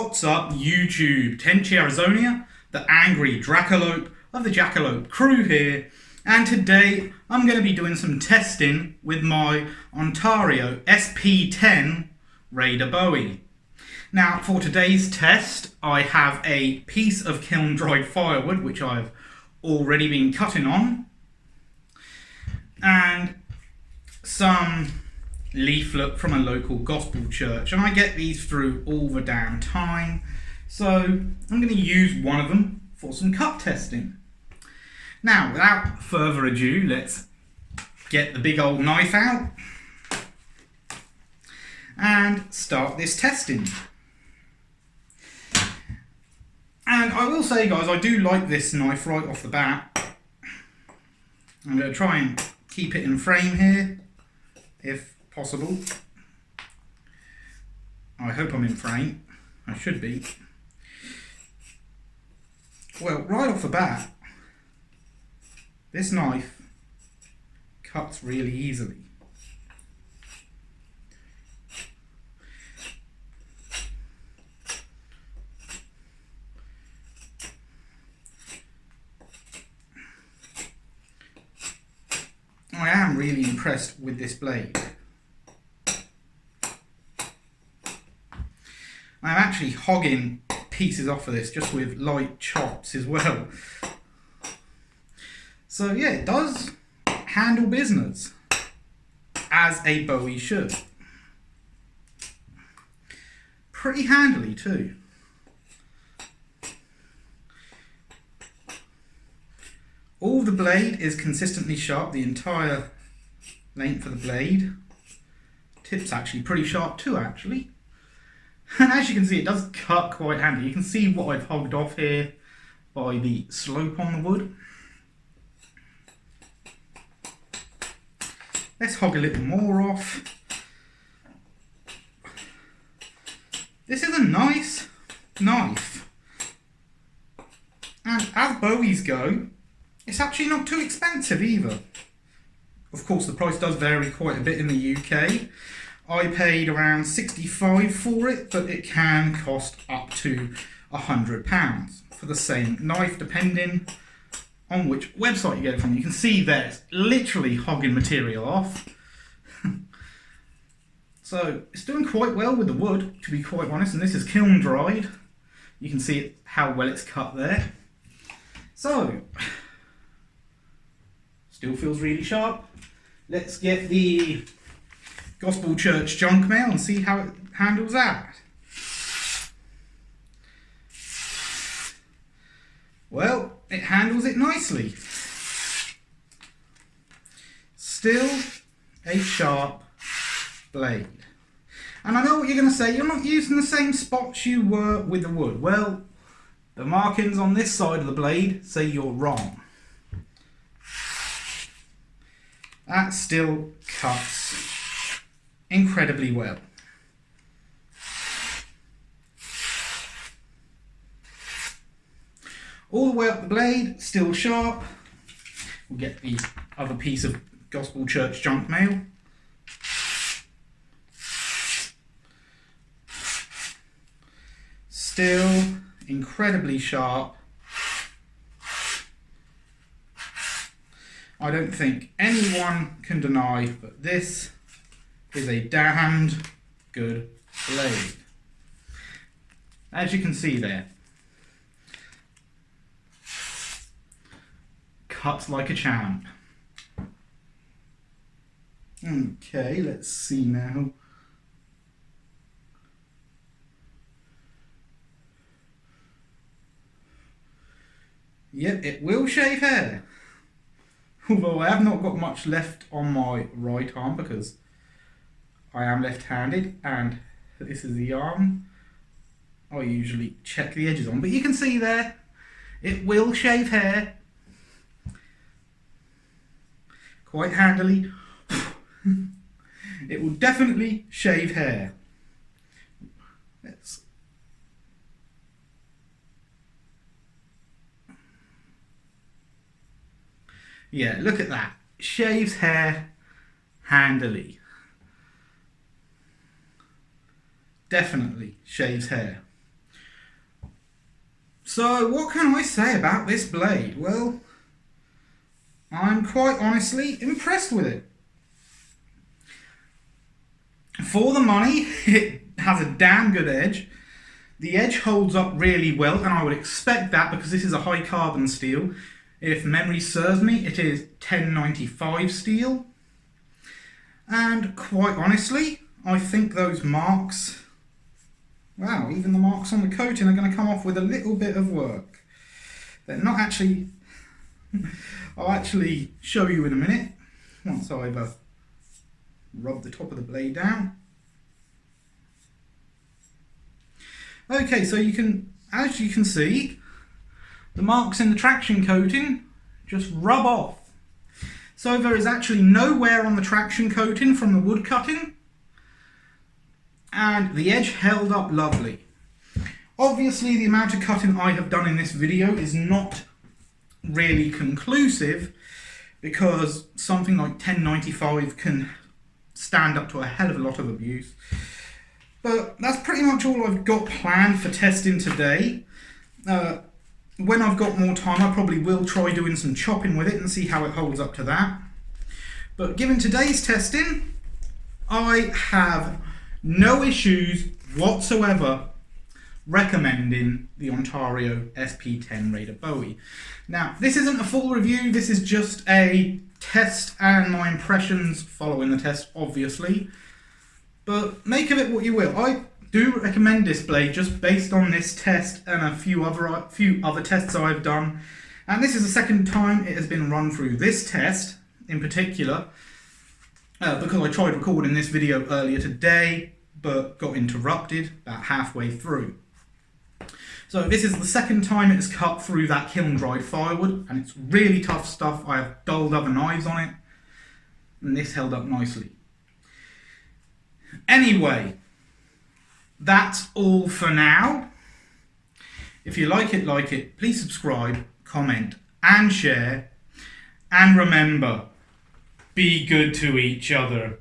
What's up, YouTube? Tenchi Arizonia, the angry Dracolope of the Dracolope crew here, and today I'm going to be doing some testing with my Ontario SP10 Raider Bowie. Now, for today's test, I have a piece of kiln-dried firewood, which I've already been cutting on, and some leaflet from a local gospel church, and I get these through all the damn time, so I'm going to use one of them for some cut testing. Now, without further ado, let's get the big old knife out and start this testing. And I will say, guys, I do like this knife right off the bat. I'm going to try and keep it in frame here if possible. I hope I'm in frame. I should be. Well, right off the bat, this knife cuts really easily. I am really impressed with this blade. I'm actually hogging pieces off of this just with light chops as well. So yeah, it does handle business as a Bowie should. Pretty handily too. All the blade is consistently sharp, the entire length of the blade. Tip's actually pretty sharp too, actually. And as you can see, it does cut quite handy. You can see what I've hogged off here by the slope on the wood. Let's hog a little more off. This is a nice knife. And as Bowies go, it's actually not too expensive either. Of course, the price does vary quite a bit in the UK. I paid around £65 for it, but it can cost up to £100 for the same knife, depending on which website you get it from. You can see there, it's literally hogging material off. So it's doing quite well with the wood, to be quite honest, and this is kiln dried. You can see how well it's cut there. So, still feels really sharp. Let's get the Gospel Church junk mail and see how it handles that. Well, it handles it nicely. Still a sharp blade. And I know what you're going to say, you're not using the same spots you were with the wood. Well, the markings on this side of the blade say you're wrong. That still cuts incredibly well. All the way up the blade, still sharp. We'll get the other piece of Gospel Church junk mail. Still incredibly sharp. I don't think anyone can deny that this is a damned good blade. As you can see there, cuts like a champ. Okay, let's see now. Yep, it will shave hair. Although I have not got much left on my right arm because I am left-handed, and this is the arm I usually check the edges on. But you can see there, it will shave hair quite handily. It will definitely shave hair. Yeah, look at that. Shaves hair handily. Definitely shaves hair. So what can I say about this blade? Well, I'm quite honestly impressed with it. For the money, it has a damn good edge. The edge holds up really well, and I would expect that because this is a high carbon steel. If memory serves me, it is 1095 steel. And quite honestly, I think those marks, wow, even the marks on the coating are going to come off with a little bit of work. They're not actually, I'll actually show you in a minute, once I've rubbed the top of the blade down. Okay, so as you can see, the marks in the traction coating just rub off. So there is actually no wear on the traction coating from the wood cutting, and the edge held up lovely. Obviously, the amount of cutting I have done in this video is not really conclusive, because something like 1095 can stand up to a hell of a lot of abuse. But that's pretty much all I've got planned for testing today. When I've got more time, I probably will try doing some chopping with it and see how it holds up to that. But given today's testing, I have no issues whatsoever recommending the Ontario SP10 Raider Bowie. Now, this isn't a full review, this is just a test and my impressions following the test, obviously. But make of it what you will. I do recommend this blade just based on this test and a few other tests I've done. And this is the second time it has been run through. This test in particular, because I tried recording this video earlier today, but got interrupted about halfway through. So this is the second time it's cut through that kiln-dried firewood, and it's really tough stuff. I have dulled other knives on it, and this held up nicely. Anyway, that's all for now. If you like it, please subscribe, comment, and share. And remember, be good to each other.